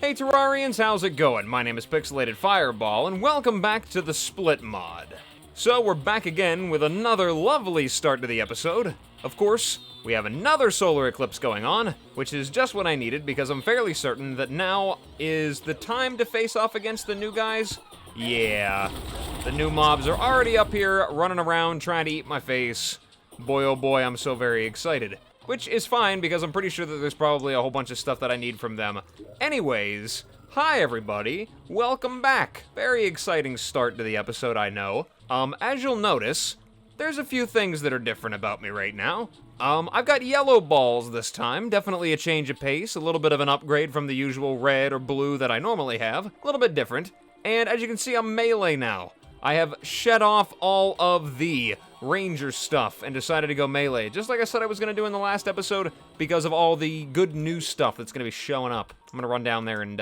Hey Terrarians, how's it going? My name is Pixelated Fireball, and welcome back to the Split Mod. So we're back again with another lovely start to the episode. Of course, we have another solar eclipse going on, which is just what I needed because I'm fairly certain that now is the time to face off against the new guys. Yeah, the new mobs are already up here running around trying to eat my face. Boy oh boy, I'm so very excited. Which is fine, because I'm pretty sure that there's probably a whole bunch of stuff that I need from them. Anyways, hi everybody, welcome back. Very exciting start to the episode, I know. As you'll notice, there's a few things that are different about me right now. I've got yellow balls this time, definitely a change of pace, a little bit of an upgrade from the usual red or blue that I normally have, a little bit different. And as you can see, I'm melee now. I have shed off all of the ranger stuff and decided to go melee, just like I said I was going to do in the last episode, because of all the good new stuff that's going to be showing up. I'm going to run down there and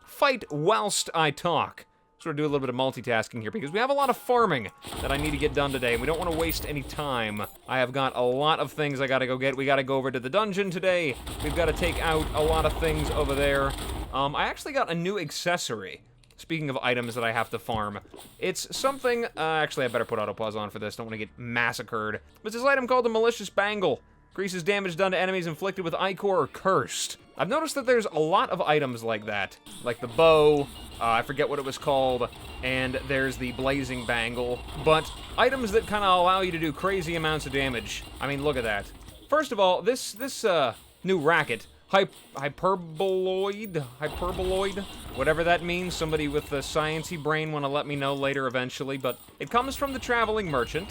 fight whilst I talk. Sort of do a little bit of multitasking here, because we have a lot of farming that I need to get done today, and we don't want to waste any time. I have got a lot of things I got to go get. We got to go over to the dungeon today. We've got to take out a lot of things over there. I actually got a new accessory. Speaking of items that I have to farm, it's something, actually I better put autopause on for this, don't want to get massacred. It's this item called the Malicious Bangle. Increases damage done to enemies inflicted with Ichor or Cursed. I've noticed that there's a lot of items like that. Like the bow, I forget what it was called, and there's the Blazing Bangle. But items that kind of allow you to do crazy amounts of damage. I mean, look at that. First of all, this new racket, hyperboloid, whatever that means. Somebody with a sciencey brain want to let me know later eventually, but it comes from the Traveling Merchant.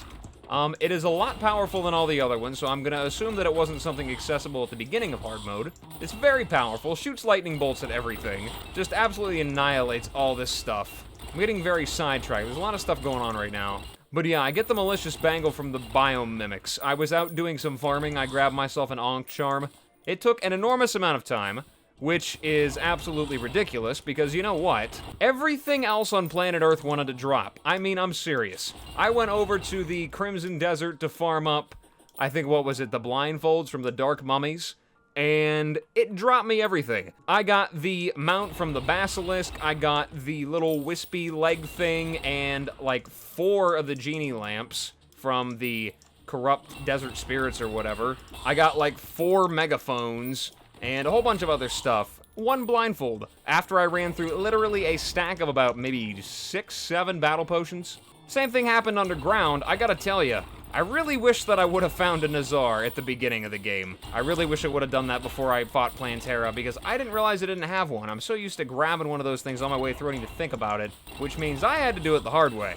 It is a lot powerful than all the other ones, so I'm going to assume that it wasn't something accessible at the beginning of hard mode. It's very powerful, shoots lightning bolts at everything, just absolutely annihilates all this stuff. I'm getting very sidetracked. There's a lot of stuff going on right now. But yeah, I get the Malicious Bangle from the Biome Mimics. I was out doing some farming, I grabbed myself an Ankh Charm. It took an enormous amount of time, which is absolutely ridiculous, because you know what? Everything else on planet Earth wanted to drop. I mean, I'm serious. I went over to the Crimson Desert to farm up, I think, what was it, the blindfolds from the Dark Mummies? And it dropped me everything. I got the mount from the Basilisk, I got the little wispy leg thing, and like 4 of the genie lamps from the Corrupt Desert Spirits or whatever. I got like 4 megaphones and a whole bunch of other stuff. 1 blindfold, after I ran through literally a stack of about maybe 6, 7 battle potions. Same thing happened underground. I gotta tell ya, I really wish that I would have found a Nazar at the beginning of the game. I really wish I would have done that before I fought Plantera, because I didn't realize I didn't have one. I'm so used to grabbing one of those things on my way through, I didn't even think about it, which means I had to do it the hard way.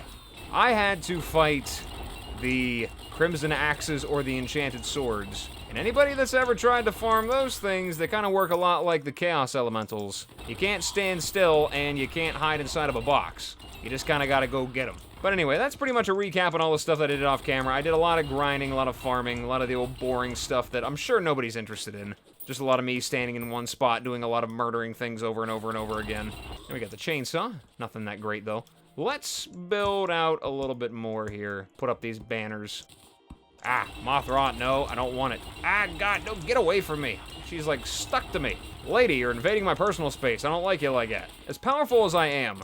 I had to fight the Crimson Axes or the Enchanted Swords. And anybody that's ever tried to farm those things, they kind of work a lot like the Chaos Elementals. You can't stand still, and you can't hide inside of a box. You just kind of gotta go get them. But anyway, that's pretty much a recap on all the stuff that I did off camera. I did a lot of grinding, a lot of farming, a lot of the old boring stuff that I'm sure nobody's interested in. Just a lot of me standing in one spot, doing a lot of murdering things over and over and over again. And we got the chainsaw. Nothing that great, though. Let's build out a little bit more here. Put up these banners. Ah, Mothra, no, I don't want it. Ah, God, no, get away from me. She's, like, stuck to me. Lady, you're invading my personal space. I don't like you like that. As powerful as I am,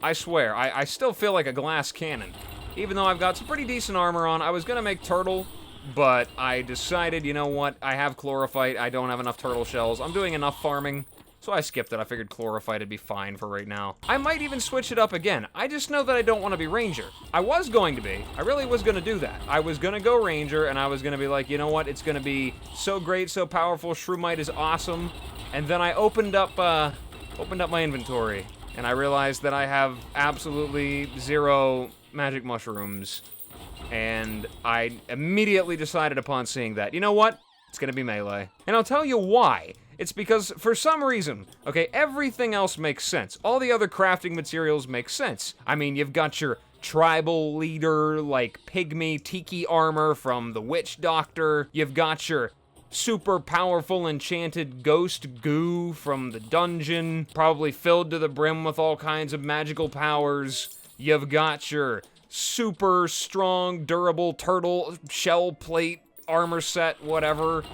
I swear, I still feel like a glass cannon. Even though I've got some pretty decent armor on, I was gonna make turtle, but I decided, you know what, I have chlorophyte, I don't have enough turtle shells. I'm doing enough farming. So I skipped it. I figured chlorophyte would be fine for right now. I might even switch it up again. I just know that I don't want to be ranger. I was going to be. I really was going to do that. I was going to go ranger, and I was going to be like, you know what? It's going to be so great, so powerful. Shroomite is awesome. And then I opened up my inventory, and I realized that I have absolutely 0 magic mushrooms. And I immediately decided upon seeing that, you know what? It's going to be melee. And I'll tell you why. It's because, for some reason, okay, everything else makes sense. All the other crafting materials make sense. I mean, you've got your tribal leader, like, pygmy tiki armor from the Witch Doctor. You've got your super powerful enchanted ghost goo from the dungeon, probably filled to the brim with all kinds of magical powers. You've got your super strong, durable turtle shell plate armor set, whatever.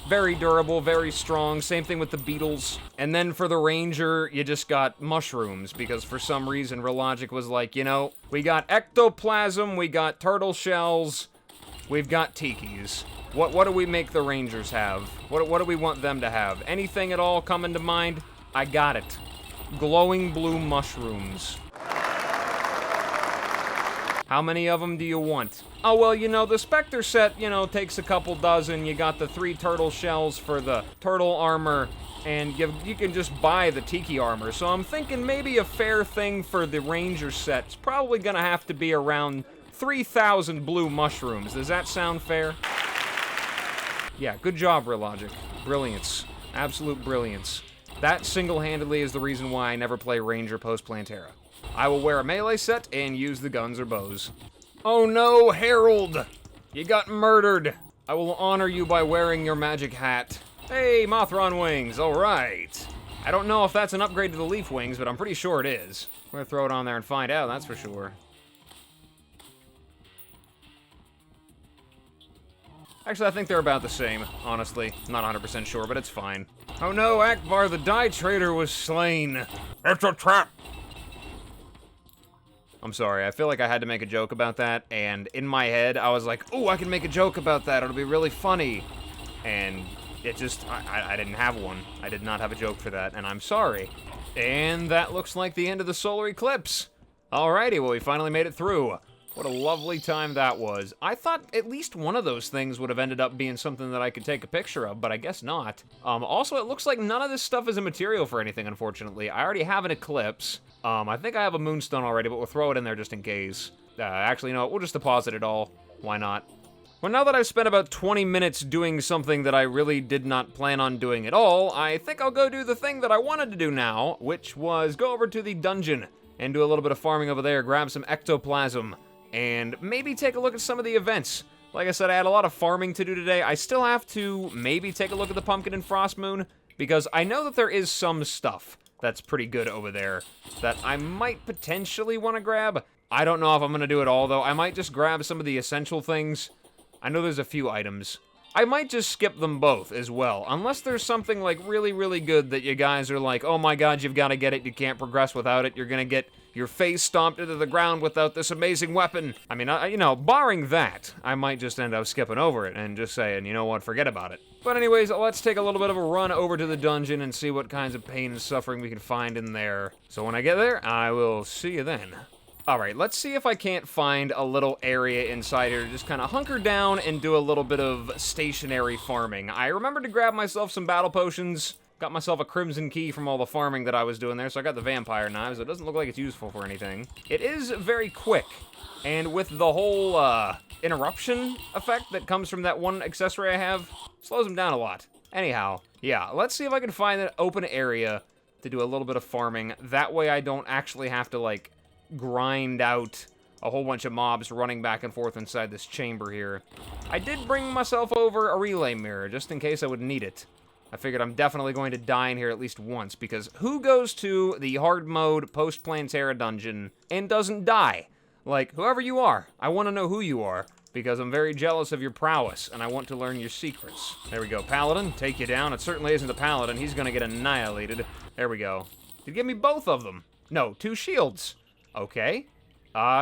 Very durable, very strong. Same thing with the beetles. And then for the ranger, you just got mushrooms, because for some reason, Relogic was like, you know, we got ectoplasm, we got turtle shells, we've got tikis. What do we make the rangers have? What do we want them to have? Anything at all coming to mind? I got it. Glowing blue mushrooms. How many of them do you want? Oh, well, you know, the Spectre set, you know, takes a couple dozen. You got the 3 turtle shells for the turtle armor, and you can just buy the tiki armor. So I'm thinking maybe a fair thing for the Ranger set's probably gonna have to be around 3,000 blue mushrooms. Does that sound fair? Yeah, good job, Relogic. Brilliance. Absolute brilliance. That single-handedly is the reason why I never play Ranger post-plantera. I will wear a melee set and use the guns or bows. Oh no, Harold! You got murdered! I will honor you by wearing your magic hat. Hey, Mothron wings, alright. I don't know if that's an upgrade to the leaf wings, but I'm pretty sure it is. We're gonna throw it on there and find out, that's for sure. Actually, I think they're about the same, honestly. Not 100% sure, but it's fine. Oh no, Akbar the Dye Trader was slain. It's a trap! I'm sorry, I feel like I had to make a joke about that, and in my head, I was like, ooh, I can make a joke about that, it'll be really funny. And it just, I didn't have one. I did not have a joke for that, and I'm sorry. And that looks like the end of the Solar Eclipse. Alrighty, well, we finally made it through. What a lovely time that was. I thought at least one of those things would have ended up being something that I could take a picture of, but I guess not. Also, it looks like none of this stuff is a material for anything, unfortunately. I already have an Eclipse. I think I have a Moonstone already, but we'll throw it in there just in case. Actually, no, we'll just deposit it all. Why not? Well, now that I've spent about 20 minutes doing something that I really did not plan on doing at all, I think I'll go do the thing that I wanted to do now, which was go over to the dungeon and do a little bit of farming over there, grab some ectoplasm, and maybe take a look at some of the events. Like I said, I had a lot of farming to do today. I still have to maybe take a look at the Pumpkin and Frost Moon, because I know that there is some stuff that's pretty good over there that I might potentially want to grab. I don't know if I'm going to do it all, though. I might just grab some of the essential things. I know there's a few items. I might just skip them both as well, unless there's something, like, really, really good that you guys are like, oh my god, you've got to get it, you can't progress without it, you're going to get your face stomped into the ground without this amazing weapon. I mean, you know, barring that, I might just end up skipping over it and just saying, you know what, forget about it. But anyways, let's take a little bit of a run over to the dungeon and see what kinds of pain and suffering we can find in there. So when I get there, I will see you then. Alright, let's see if I can't find a little area inside here to just kind of hunker down and do a little bit of stationary farming. I remembered to grab myself some battle potions, got myself a crimson key from all the farming that I was doing there, so I got the vampire knives. It doesn't look like it's useful for anything. It is very quick, and with the whole interruption effect that comes from that one accessory I have, slows them down a lot. Anyhow, yeah, let's see if I can find an open area to do a little bit of farming. That way I don't actually have to, like, grind out a whole bunch of mobs running back and forth inside this chamber here. I did bring myself over a relay mirror, just in case I would need it. I figured I'm definitely going to die in here at least once, because who goes to the hard mode post-plantera dungeon and doesn't die? Like, whoever you are, I want to know who you are, because I'm very jealous of your prowess, and I want to learn your secrets. There we go, Paladin, take you down. It certainly isn't the Paladin, he's gonna get annihilated. There we go. Did give me both of them? No, 2 shields. Okay.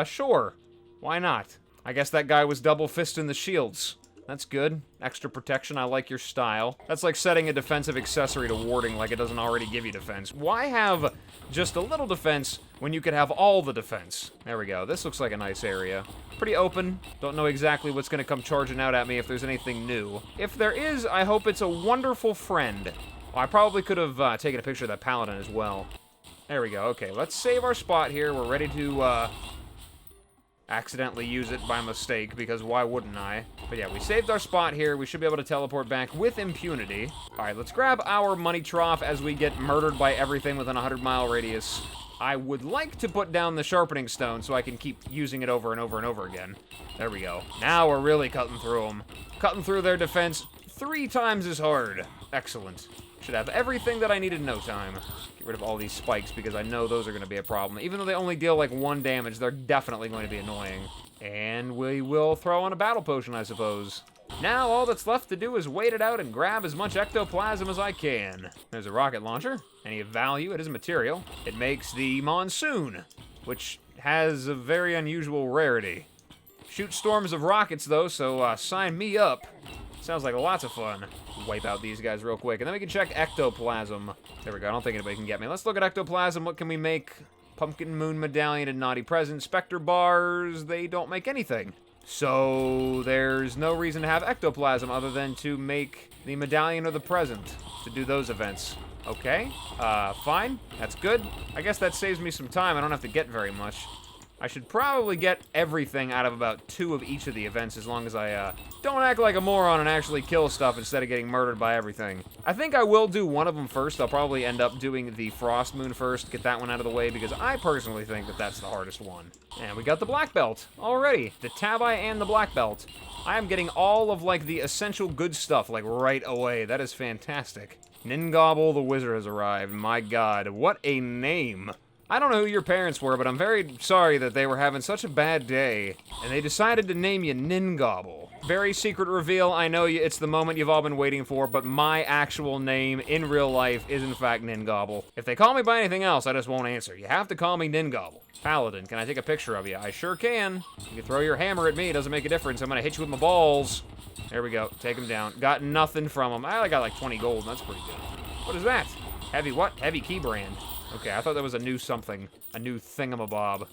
Sure. Why not? I guess that guy was double fisting the shields. That's good. Extra protection, I like your style. That's like setting a defensive accessory to warding like it doesn't already give you defense. Why have just a little defense when you could have all the defense? There we go. This looks like a nice area. Pretty open. Don't know exactly what's gonna come charging out at me if there's anything new. If there is, I hope it's a wonderful friend. Well, I probably could have taken a picture of that paladin as well. There we go. Okay, let's save our spot here. We're ready to, accidentally use it by mistake, because why wouldn't I? But yeah, we saved our spot here. We should be able to teleport back with impunity. Alright, let's grab our money trough as we get murdered by everything within a 100-mile radius. I would like to put down the sharpening stone so I can keep using it over and over and over again. There we go. Now we're really cutting through them. Cutting through their defense 3 times as hard. Excellent. Should have everything that I need in no time. Get rid of all these spikes, because I know those are going to be a problem. Even though they only deal, like, 1 damage, they're definitely going to be annoying. And we will throw on a battle potion, I suppose. Now all that's left to do is wait it out and grab as much ectoplasm as I can. There's a rocket launcher. Any value, it is a material. It makes the monsoon, which has a very unusual rarity. Shoot storms of rockets, though, so sign me up. Sounds like lots of fun. Wipe out these guys real quick, and then we can check ectoplasm. There we go, I don't think anybody can get me. Let's look at ectoplasm. What can we make? Pumpkin Moon Medallion and Naughty Present. Spectre Bars, they don't make anything. So there's no reason to have ectoplasm other than to make the medallion or the present, to do those events. Okay, fine, that's good. I guess that saves me some time. I don't have to get very much. I should probably get everything out of about 2 of each of the events as long as I don't act like a moron and actually kill stuff instead of getting murdered by everything. I think I will do one of them first. I'll probably end up doing the Frost Moon first, get that one out of the way, because I personally think that that's the hardest one. And we got the Black Belt already. The Tabi and the Black Belt. I am getting all of, like, the essential good stuff, like, right away. That is fantastic. Ningobble the Wizard has arrived. My god, what a name. I don't know who your parents were, but I'm very sorry that they were having such a bad day, and they decided to name you Ningobble. Very secret reveal. I know it's the moment you've all been waiting for, but my actual name in real life is in fact Ningobble. If they call me by anything else, I just won't answer. You have to call me Ningobble. Paladin, can I take a picture of you? I sure can. You can throw your hammer at me, it doesn't make a difference. I'm gonna hit you with my balls. There we go, take him down. Got nothing from him. I got like 20 gold, and that's pretty good. What is that? Heavy what? Heavy key brand. Okay, I thought that was a new something. A new thingamabob.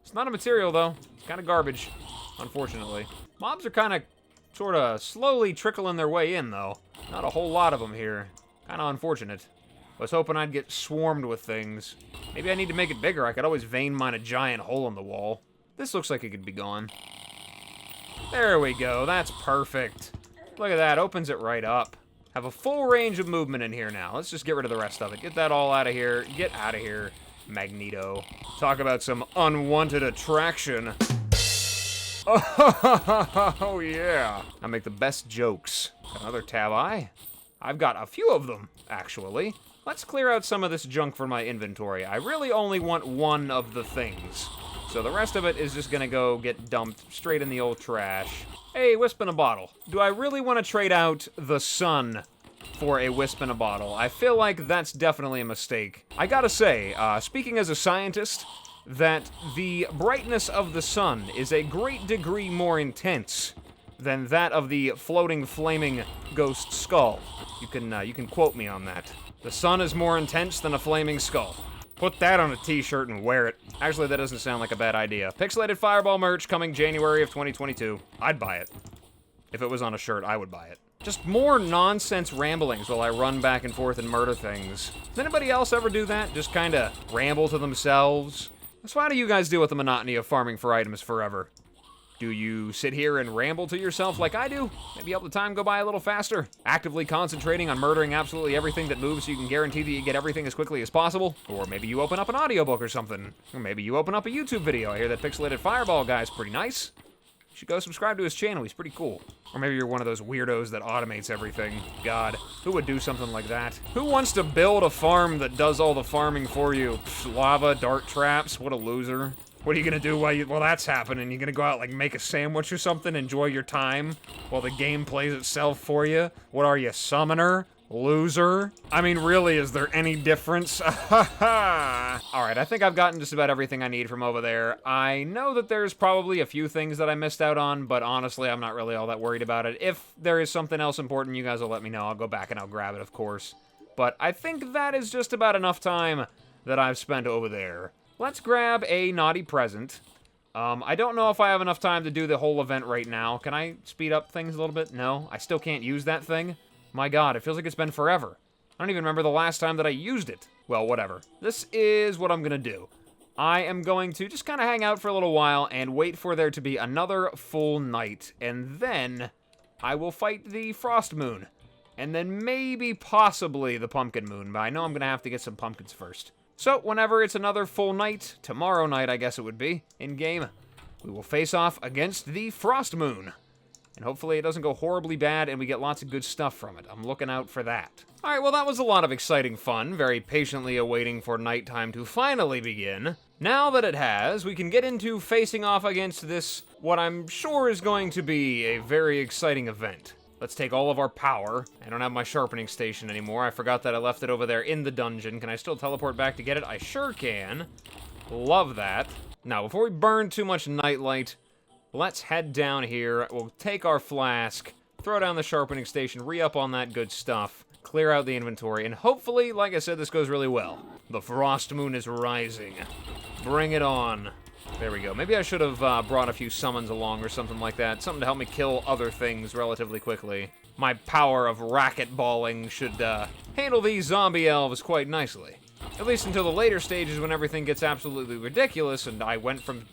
It's not a material, though. It's kind of garbage, unfortunately. Mobs are kind of, sort of, slowly trickling their way in, though. Not a whole lot of them here. Kind of unfortunate. I was hoping I'd get swarmed with things. Maybe I need to make it bigger. I could always vein mine a giant hole in the wall. This looks like it could be gone. There we go. That's perfect. Look at that. Opens it right up. Have a full range of movement in here now. Let's just get rid of the rest of it. Get that all out of here. Get out of here, Magneto. Talk about some unwanted attraction. Oh, yeah. I make the best jokes. Got another Tabi. I've got a few of them, actually. Let's clear out some of this junk from my inventory. I really only want one of the things. So the rest of it is just gonna go get dumped straight in the old trash. Hey, wisp in a bottle. Do I really want to trade out the sun for a wisp in a bottle? I feel like that's definitely a mistake. I gotta say, speaking as a scientist, that the brightness of the sun is a great degree more intense than that of the floating, flaming ghost skull. You can quote me on that. The sun is more intense than a flaming skull. Put that on a t-shirt and wear it. Actually, that doesn't sound like a bad idea. Pixelated Fireball merch coming January of 2022. I'd buy it. If it was on a shirt, I would buy it. Just more nonsense ramblings while I run back and forth and murder things. Does anybody else ever do that? Just kinda ramble to themselves? So why do you guys deal with the monotony of farming for items forever? Do you sit here and ramble to yourself like I do? Maybe help the time go by a little faster? Actively concentrating on murdering absolutely everything that moves so you can guarantee that you get everything as quickly as possible? Or maybe you open up an audiobook or something. Or maybe you open up a YouTube video. I hear that Pixelated Fireball guy's pretty nice. You should go subscribe to his channel, he's pretty cool. Or maybe you're one of those weirdos that automates everything. God, who would do something like that? Who wants to build a farm that does all the farming for you? Pfft, lava, dart traps, what a loser. What are you gonna do while that's happening? You gonna go out, like, make a sandwich or something, enjoy your time, while the game plays itself for you? What are you, summoner? Loser? I mean, really, is there any difference? Alright, I think I've gotten just about everything I need from over there. I know that there's probably a few things that I missed out on, but honestly, I'm not really all that worried about it. If there is something else important, you guys will let me know. I'll go back and I'll grab it, of course. But I think that is just about enough time that I've spent over there. Let's grab a naughty present. I don't know if I have enough time to do the whole event right now. Can I speed up things a little bit? No, I still can't use that thing. My god, it feels like it's been forever. I don't even remember the last time that I used it. Well, whatever. This is what I'm gonna do. I am going to just kind of hang out for a little while and wait for there to be another full night. And then I will fight the Frost Moon. And then maybe, possibly, the Pumpkin Moon. But I know I'm gonna have to get some pumpkins first. So, whenever it's another full night, tomorrow night I guess it would be, in-game, we will face off against the Frost Moon. And hopefully it doesn't go horribly bad and we get lots of good stuff from it. I'm looking out for that. Alright, well that was a lot of exciting fun, very patiently awaiting for nighttime to finally begin. Now that it has, we can get into facing off against this, what I'm sure is going to be a very exciting event. Let's take all of our power. I don't have my sharpening station anymore. I forgot that I left it over there in the dungeon. Can I still teleport back to get it? I sure can. Love that. Now, before we burn too much nightlight, let's head down here. We'll take our flask, throw down the sharpening station, re-up on that good stuff, clear out the inventory, and hopefully, like I said, this goes really well. The frost moon is rising. Bring it on. There we go. Maybe I should have brought a few summons along or something like that. Something to help me kill other things relatively quickly. My power of racquetballing should handle these zombie elves quite nicely. At least until the later stages when everything gets absolutely ridiculous and I went from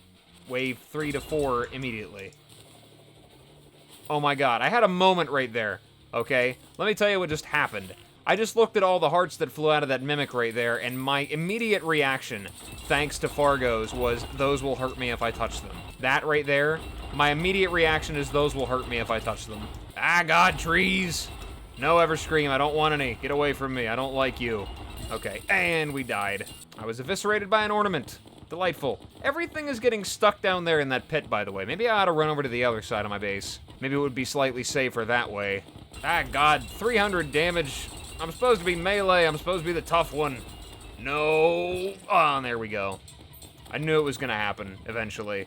wave 3 to 4 immediately. Oh my god, I had a moment right there, okay? Let me tell you what just happened. I just looked at all the hearts that flew out of that mimic right there, and my immediate reaction, thanks to Fargo's, was those will hurt me if I touch them. That right there, my immediate reaction is those will hurt me if I touch them. Ah, god, trees! No Everscream, I don't want any. Get away from me, I don't like you. Okay, and we died. I was eviscerated by an ornament. Delightful. Everything is getting stuck down there in that pit, by the way. Maybe I ought to run over to the other side of my base. Maybe it would be slightly safer that way. Ah, god, 300 damage. I'm supposed to be melee. I'm supposed to be the tough one. No. Oh, there we go. I knew it was going to happen eventually.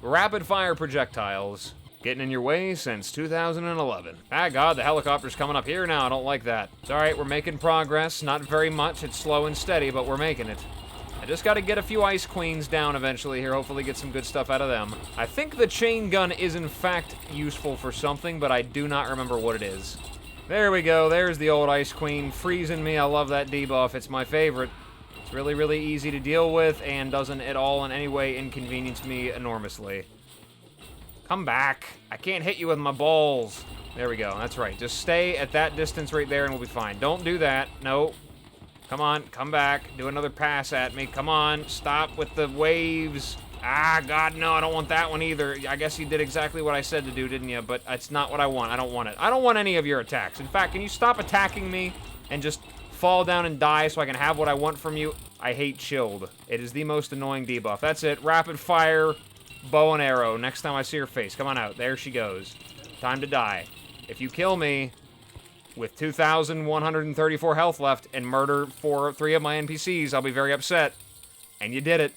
Rapid fire projectiles. Getting in your way since 2011. Ah, god, the helicopter's coming up here now. I don't like that. It's alright, we're making progress. Not very much. It's slow and steady, but we're making it. I just got to get a few Ice Queens down eventually here. Hopefully get some good stuff out of them. I think the chain gun is in fact useful for something, but I do not remember what it is. There we go. There's the old Ice Queen freezing me. I love that debuff. It's my favorite. It's really, really easy to deal with and doesn't at all in any way inconvenience me enormously. Come back. I can't hit you with my balls. There we go. That's right. Just stay at that distance right there and we'll be fine. Don't do that. No. Come on. Come back. Do another pass at me. Come on. Stop with the waves. Ah, God, no, I don't want that one either. I guess you did exactly what I said to do, didn't you? But it's not what I want. I don't want it. I don't want any of your attacks. In fact, can you stop attacking me and just fall down and die so I can have what I want from you? I hate chilled. It is the most annoying debuff. That's it. Rapid fire, bow and arrow. Next time I see her face. Come on out. There she goes. Time to die. If you kill me with 2,134 health left and murder 3 of my NPCs, I'll be very upset. And you did it.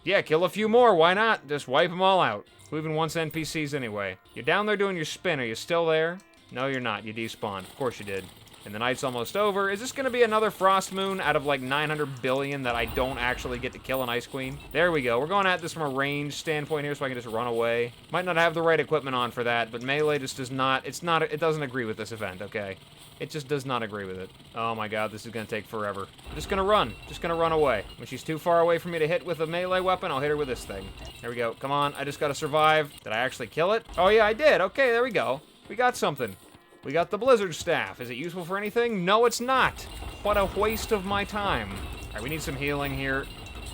Yeah, kill a few more, why not? Just wipe them all out. Who even wants NPCs anyway? You're down there doing your spin, are you still there? No, you're not, you despawned. Of course you did. And the night's almost over. Is this gonna be another Frost Moon out of like 900 billion that I don't actually get to kill an Ice Queen? There we go, we're going at this from a range standpoint here so I can just run away. Might not have the right equipment on for that, but melee just does not, it doesn't agree with this event, okay? It just does not agree with it. Oh my god, this is gonna take forever. I'm just gonna run away. When she's too far away for me to hit with a melee weapon, I'll hit her with this thing. There we go, come on, I just gotta survive. Did I actually kill it? Oh yeah, I did, okay, there we go. We got something. We got the Blizzard Staff. Is it useful for anything? No, it's not. What a waste of my time. All right, we need some healing here.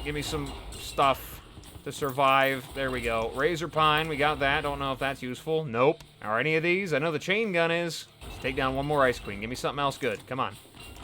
Give me some stuff to survive. There we go. Razor Pine, we got that. Don't know if that's useful. Nope. Are any of these? I know the chain gun is. Let's take down one more Ice Queen. Give me something else good. Come on.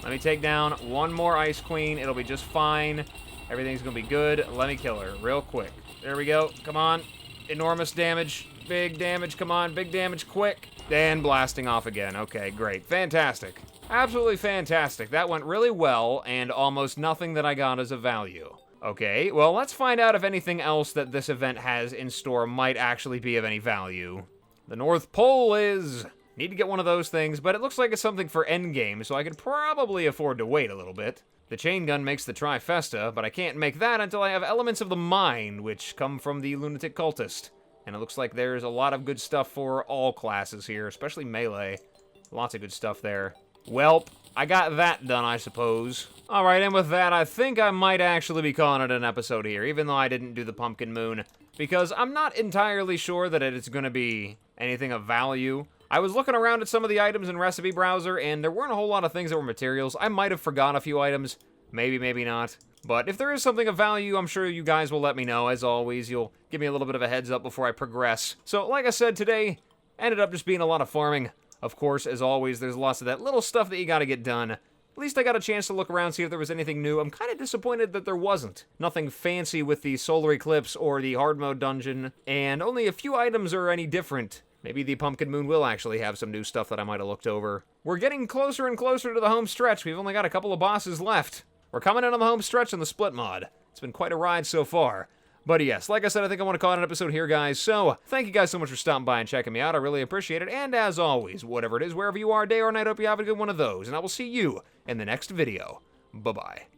Let me take down one more Ice Queen. It'll be just fine. Everything's gonna be good. Let me kill her real quick. There we go. Come on. Enormous damage. Big damage. Come on. Big damage quick. And blasting off again. Okay, great. Fantastic. Absolutely fantastic. That went really well, and almost nothing that I got is of value. Okay, well, let's find out if anything else that this event has in store might actually be of any value. The North Pole is... Need to get one of those things, but it looks like it's something for endgame, so I could probably afford to wait a little bit. The chain gun makes the trifesta, but I can't make that until I have elements of the mind, which come from the lunatic cultist. And it looks like there's a lot of good stuff for all classes here, especially melee. Lots of good stuff there. Welp, I got that done, I suppose. Alright, and with that, I think I might actually be calling it an episode here, even though I didn't do the Pumpkin Moon, because I'm not entirely sure that it's going to be anything of value. I was looking around at some of the items in Recipe Browser, and there weren't a whole lot of things that were materials. I might have forgot a few items. Maybe, maybe not. But if there is something of value, I'm sure you guys will let me know. As always, you'll give me a little bit of a heads up before I progress. So, like I said, today ended up just being a lot of farming. Of course, as always, there's lots of that little stuff that you gotta get done. at least I got a chance to look around, see if there was anything new. I'm kind of disappointed that there wasn't. Nothing fancy with the Solar Eclipse or the hard mode dungeon, and only a few items are any different. Maybe the Pumpkin Moon will actually have some new stuff that I might have looked over. We're getting closer and closer to the home stretch. We've only got a couple of bosses left. We're coming in on the home stretch on the split mod. It's been quite a ride so far. But yes, like I said, I think I want to call it an episode here, guys. So, thank you guys so much for stopping by and checking me out. I really appreciate it. And as always, whatever it is, wherever you are, day or night, I hope you have a good one of those. And I will see you in the next video. Bye-bye.